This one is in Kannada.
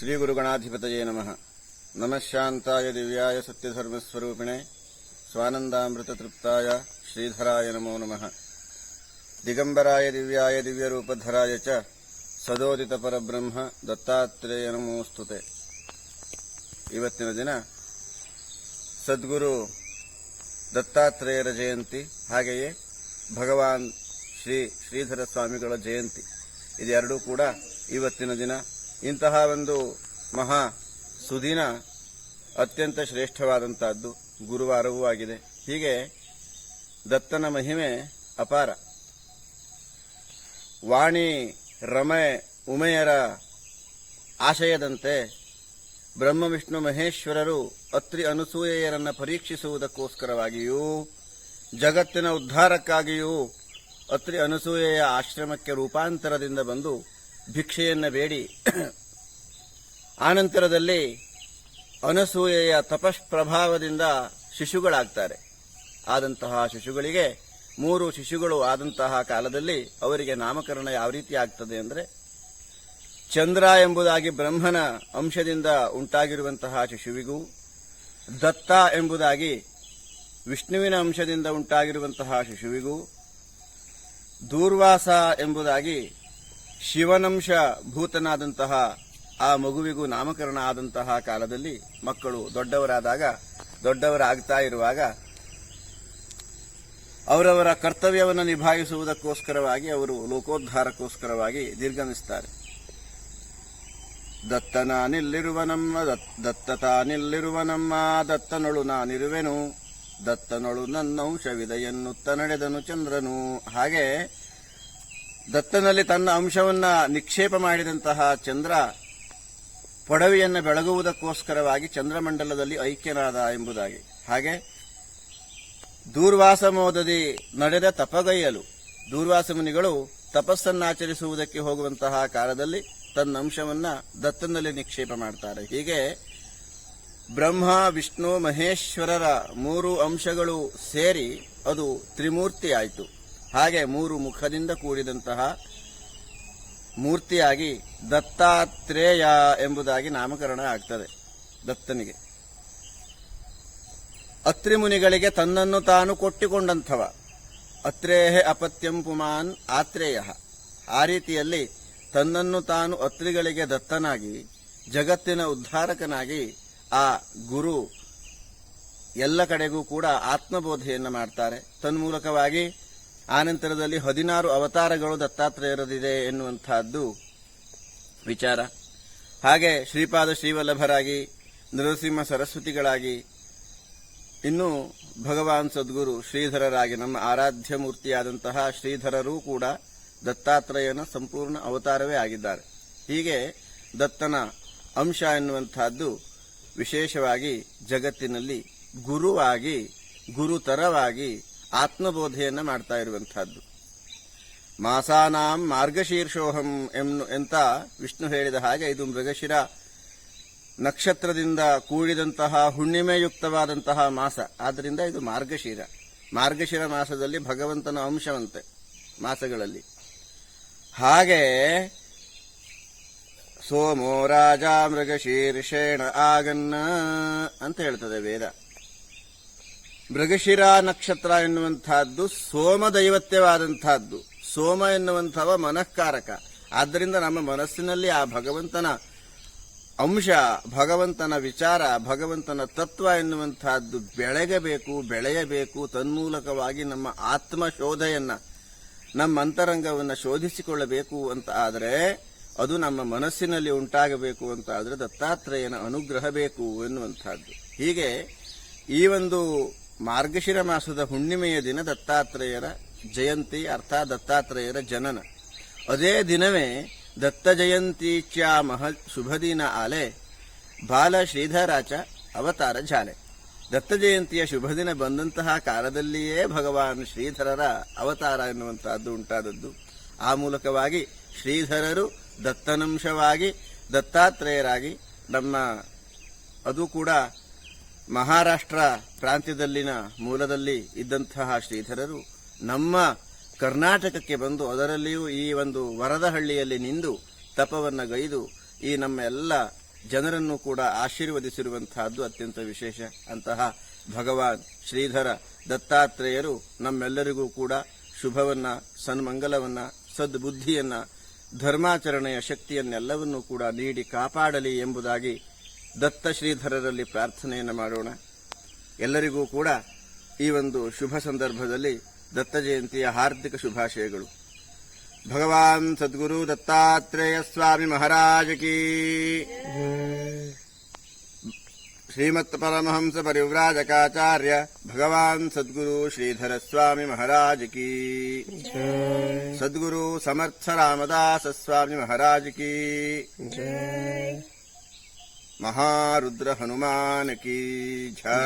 ಶ್ರೀ ಗುರುಗಣಾಧಿಪತಯೇ ನಮಃ. ನಮಃ ಶಾಂತಾಯ ದಿವ್ಯಾಯ ಸತ್ಯಧರ್ಮಸ್ವರೂಪಿಣೆ ಸ್ವಾನಂದಾಮೃತ ತೃಪ್ತಾಯ ಶ್ರೀಧರಾಯ ನಮೋ ನಮಃ. ದಿಗಂಬರಾಯ ದಿವ್ಯಾಯ ದಿವ್ಯರೂಪಧರಾಯ ಚ ಸದೋದಿತ ಪರಬ್ರಹ್ಮ ದತ್ತಾತ್ರೇಯ ನಮೋಸ್ತುತೆ. ಇವತ್ತಿನ ದಿನ ಸದ್ಗುರು ದತ್ತಾತ್ರೇಯರ ಜಯಂತಿ, ಹಾಗೆಯೇ ಭಗವಾನ್ ಶ್ರೀಧರ ಸ್ವಾಮಿಗಳ ಜಯಂತಿ. ಇದೆರಡೂ ಕೂಡ ಇವತ್ತಿನ ದಿನ. ಇಂತಹ ಒಂದು ಮಹಾ ಸುದಿನ ಅತ್ಯಂತ ಶ್ರೇಷ್ಠವಾದಂತಹದ್ದು, ಗುರುವಾರವೂ ಆಗಿದೆ. ಹೀಗೆ ದತ್ತನ ಮಹಿಮೆ ಅಪಾರ. ವಾಣಿ ರಮೆ ಉಮೆಯರ ಆಶಯದಂತೆ ಬ್ರಹ್ಮ ವಿಷ್ಣು ಮಹೇಶ್ವರರು ಅತ್ರಿ ಅನಸೂಯೆಯರನ್ನ ಪರೀಕ್ಷಿಸುವುದಕ್ಕೋಸ್ಕರವಾಗಿಯೂ ಜಗತ್ತಿನ ಉದ್ಧಾರಕ್ಕಾಗಿಯೂ ಅತ್ರಿ ಅನಸೂಯೆಯ ಆಶ್ರಮಕ್ಕೆ ರೂಪಾಂತರದಿಂದ ಬಂದು ಭಿಕ್ಷೆಯನ್ನು ಬೇಡಿ ಆನಂತರದಲ್ಲಿ ಅನಸೂಯೆಯ ತಪಷ್ಪ್ರಭಾವದಿಂದ ಶಿಶುಗಳಾಗ್ತಾರೆ. ಆದಂತಹ ಶಿಶುಗಳಿಗೆ 3 ಶಿಶುಗಳು ಆದಂತಹ ಕಾಲದಲ್ಲಿ ಅವರಿಗೆ ನಾಮಕರಣ ಯಾವ ರೀತಿ ಆಗ್ತದೆ ಅಂದರೆ, ಚಂದ್ರ ಎಂಬುದಾಗಿ ಬ್ರಹ್ಮನ ಅಂಶದಿಂದ ಉಂಟಾಗಿರುವಂತಹ ಶಿಶುವಿಗೂ, ದತ್ತ ಎಂಬುದಾಗಿ ವಿಷ್ಣುವಿನ ಅಂಶದಿಂದ ಉಂಟಾಗಿರುವಂತಹ ಶಿಶುವಿಗೂ, ದೂರ್ವಾಸ ಎಂಬುದಾಗಿ ಶಿವನಂಶ ಭೂತನಾದಂತಹ ಆ ಮಗುವಿಗೂ ನಾಮಕರಣ ಆದಂತಹ ಕಾಲದಲ್ಲಿ ಮಕ್ಕಳು ದೊಡ್ಡವರಾಗ್ತಾ ಇರುವಾಗ ಅವರವರ ಕರ್ತವ್ಯವನ್ನು ನಿಭಾಯಿಸುವುದಕ್ಕೋಸ್ಕರವಾಗಿ ಅವರು ಲೋಕೋದ್ಧಾರಕ್ಕೋಸ್ಕರವಾಗಿ ನಿರ್ಗಮಿಸುತ್ತಾರೆ. ದತ್ತತಾನಿಲ್ಲಿರುವ ನಮ್ಮ ದತ್ತನೊಳು ನಾನಿರುವೆನು, ದತ್ತನೊಳು ನನ್ನಂಶವಿದೆಯನ್ನುತ್ತ ನಡೆದನು ಚಂದ್ರನು. ಹಾಗೆ ದತ್ತನಲ್ಲಿ ತನ್ನ ಅಂಶವನ್ನ ನಿಕ್ಷೇಪ ಮಾಡಿದಂತಹ ಚಂದ್ರ ಪೊಡವೆಯನ್ನು ಬೆಳಗುವುದಕ್ಕೋಸ್ಕರವಾಗಿ ಚಂದ್ರಮಂಡಲದಲ್ಲಿ ಐಕ್ಯನಾದ ಎಂಬುದಾಗಿ. ಹಾಗೆ ದೂರ್ವಾಸ ಮೋದದಿ ನಡೆದ ತಪಗೈಯಲು, ದೂರ್ವಾಸ ಮುನಿಗಳು ತಪಸ್ಸನ್ನಾಚರಿಸುವುದಕ್ಕೆ ಹೋಗುವಂತಹ ಕಾಲದಲ್ಲಿ ತನ್ನ ಅಂಶವನ್ನ ದತ್ತನಲ್ಲಿ ನಿಕ್ಷೇಪ ಮಾಡ್ತಾರೆ. ಹೀಗೆ ಬ್ರಹ್ಮ ವಿಷ್ಣು ಮಹೇಶ್ವರರ 3 ಅಂಶಗಳು ಸೇರಿ ಅದು ತ್ರಿಮೂರ್ತಿ ಆಯಿತು. ಹಾಗೆ 3 ಮುಖದಿಂದ ಕೂಡಿದಂತಹ ಮೂರ್ತಿಯಾಗಿ ದತ್ತಾತ್ರೇಯ ಎಂಬುದಾಗಿ ನಾಮಕರಣ ಆಗ್ತದೆ ದತ್ತನಿಗೆ. ಅತ್ರಿ ಮುನಿಗಳಿಗೆ ತನ್ನನ್ನು ತಾನು ಕೊಟ್ಟಿಕೊಂಡಂಥವ. ಅತ್ರೇಹ ಅಪತ್ಯಂ ಪುಮಾನ್ ಆತ್ರೇಯ. ಆ ರೀತಿಯಲ್ಲಿ ತನ್ನನ್ನು ತಾನು ಅತ್ರಿಗಳಿಗೆ ದತ್ತನಾಗಿ ಜಗತ್ತಿನ ಉದ್ಧಾರಕನಾಗಿ ಆ ಗುರು ಎಲ್ಲ ಕಡೆಗೂ ಕೂಡ ಆತ್ಮಬೋಧೆಯನ್ನು ಮಾಡ್ತಾರೆ. ತನ್ಮೂಲಕವಾಗಿ ಆನಂತರದಲ್ಲಿ 16 ಅವತಾರಗಳು ದತ್ತಾತ್ರೇಯರದಿದೆ ಎನ್ನುವಂತಹದ್ದು ವಿಚಾರ. ಹಾಗೆ ಶ್ರೀಪಾದ ಶ್ರೀವಲ್ಲಭರಾಗಿ, ನರಸಿಂಹ ಸರಸ್ವತಿಗಳಾಗಿ, ಇನ್ನು ಭಗವಾನ್ ಸದ್ಗುರು ಶ್ರೀಧರರಾಗಿ ನಮ್ಮ ಆರಾಧ್ಯ ಮೂರ್ತಿಯಾದಂತಹ ಶ್ರೀಧರರೂ ಕೂಡ ದತ್ತಾತ್ರೇಯನ ಸಂಪೂರ್ಣ ಅವತಾರವೇ ಆಗಿದ್ದಾರೆ. ಹೀಗೆ ದತ್ತನ ಅಂಶ ಎನ್ನುವಂತಹದ್ದು ವಿಶೇಷವಾಗಿ ಜಗತ್ತಿನಲ್ಲಿ ಗುರುವಾಗಿ, ಗುರುತರವಾಗಿ ಆತ್ಮಬೋಧೆಯನ್ನು ಮಾಡ್ತಾ ಇರುವಂತಹದ್ದು. ಮಾಸಾನಾಂ ಮಾರ್ಗಶೀರ್ಷೋಹಂ ಎಂತ ವಿಷ್ಣು ಹೇಳಿದ ಹಾಗೆ ಇದು ಮೃಗಶಿರ ನಕ್ಷತ್ರದಿಂದ ಕೂಡಿದಂತಹ ಹುಣ್ಣಿಮೆಯುಕ್ತವಾದಂತಹ ಮಾಸ. ಆದ್ದರಿಂದ ಇದು ಮಾರ್ಗಶಿರ ಮಾಸದಲ್ಲಿ ಭಗವಂತನ ಅಂಶವಂತೆ ಮಾಸಗಳಲ್ಲಿ. ಹಾಗೆ ಸೋಮೋ ರಾಜ ಮೃಗಶೀರ್ಷೇಣ ಆಗನ್ನ ಅಂತ ಹೇಳ್ತದೆ ವೇದ. ಮೃಗಶಿರ ನಕ್ಷತ್ರ ಎನ್ನುವಂತಹದ್ದು ಸೋಮ ದೈವತ್ಯವಾದಂತಹದ್ದು. ಸೋಮ ಎನ್ನುವಂಥವ ಮನಃಕಾರಕ. ಆದ್ದರಿಂದ ನಮ್ಮ ಮನಸ್ಸಿನಲ್ಲಿ ಆ ಭಗವಂತನ ಅಂಶ, ಭಗವಂತನ ವಿಚಾರ, ಭಗವಂತನ ತತ್ವ ಎನ್ನುವಂತಹದ್ದು ಬೆಳೆಯಬೇಕು. ತನ್ಮೂಲಕವಾಗಿ ನಮ್ಮ ಆತ್ಮಶೋಧೆಯನ್ನ, ನಮ್ಮ ಅಂತರಂಗವನ್ನು ಶೋಧಿಸಿಕೊಳ್ಳಬೇಕು ಅಂತ ಆದರೆ, ಅದು ನಮ್ಮ ಮನಸ್ಸಿನಲ್ಲಿ ಉಂಟಾಗಬೇಕು ಅಂತ ಆದರೆ ದತ್ತಾತ್ರೇಯನ ಅನುಗ್ರಹ ಬೇಕು ಎನ್ನುವಂತಹದ್ದು. ಹೀಗೆ ಈ ಒಂದು ಮಾರ್ಗಶಿರ ಮಾಸದ ಹುಣ್ಣಿಮೆಯ ದಿನ ದತ್ತಾತ್ರೇಯರ ಜಯಂತಿ, ಅರ್ಥಾತ್ ದತ್ತಾತ್ರೇಯರ ಜನನ. ಅದೇ ದಿನವೇ ದತ್ತ ಜಯಂತೀಚ್ಯ ಶುಭ ದಿನ ಆಲೆ ಬಾಲ ಶ್ರೀಧರಾಚ ಅವತಾರ ಜಾಲೆ. ದತ್ತ ಜಯಂತಿಯ ಶುಭ ದಿನ ಬಂದಂತಹ ಕಾಲದಲ್ಲಿಯೇ ಭಗವಾನ್ ಶ್ರೀಧರರ ಅವತಾರ ಎನ್ನುವಂತಹದ್ದು ಉಂಟಾದದ್ದು. ಆ ಮೂಲಕವಾಗಿ ಶ್ರೀಧರರು ದತ್ತನಂಶವಾಗಿ ದತ್ತಾತ್ರೇಯರಾಗಿ ನಮ್ಮ, ಅದು ಕೂಡ ಮಹಾರಾಷ್ಟ್ರ ಪ್ರಾಂತ್ಯದಲ್ಲಿನ ಮೂಲದಲ್ಲಿ ಇದ್ದಂತಹ ಶ್ರೀಧರರು ನಮ್ಮ ಕರ್ನಾಟಕಕ್ಕೆ ಬಂದು ಅದರಲ್ಲಿಯೂ ಈ ಒಂದು ವರದಹಳ್ಳಿಯಲ್ಲಿ ನಿಂದು ತಪವನ್ನು ಗೈದು ಈ ನಮ್ಮ ಎಲ್ಲ ಜನರನ್ನು ಕೂಡ ಆಶೀರ್ವದಿಸಿರುವಂತಹದ್ದು ಅತ್ಯಂತ ವಿಶೇಷ. ಅಂತಹ ಭಗವಾನ್ ಶ್ರೀಧರ ದತ್ತಾತ್ರೇಯರು ನಮ್ಮೆಲ್ಲರಿಗೂ ಕೂಡ ಶುಭವನ್ನ, ಸನ್ಮಂಗಲವನ್ನ, ಸದ್ಬುದ್ಧಿಯನ್ನ, ಧರ್ಮಾಚರಣೆಯ ಶಕ್ತಿಯನ್ನೆಲ್ಲವನ್ನೂ ಕೂಡ ನೀಡಿ ಕಾಪಾಡಲಿ ಎಂಬುದಾಗಿ ದತ್ತ ಶ್ರೀಧರರಲ್ಲಿ ಪ್ರಾರ್ಥನೆಯನ್ನು ಮಾಡೋಣ. ಎಲ್ಲರಿಗೂ ಕೂಡ ಈ ಒಂದು ಶುಭ ಸಂದರ್ಭದಲ್ಲಿ ದತ್ತ ಜಯಂತಿಯ ಹಾರ್ದಿಕ ಶುಭಾಶಯಗಳು. ಭಗವಾನ್ ಸದ್ಗುರು ದತ್ತಾತ್ರೇಯ ಸ್ವಾಮಿ ಮಹಾರಾಜ ಕೀ, ಶ್ರೀಮತ್ ಪರಮಹಂಸ ಪರಿವ್ರಾಜಕಾಚಾರ್ಯ ಭಗವಾನ್ ಸದ್ಗುರು ಶ್ರೀಧರ ಸ್ವಾಮಿ ಮಹಾರಾಜ ಕೀ, ಸದ್ಗುರು ಸಮರ್ಥ ರಾಮದಾಸ ಸ್ವಾಮಿ ಮಹಾರಾಜ ಕೀ, महारुद्र हनुमान की जय।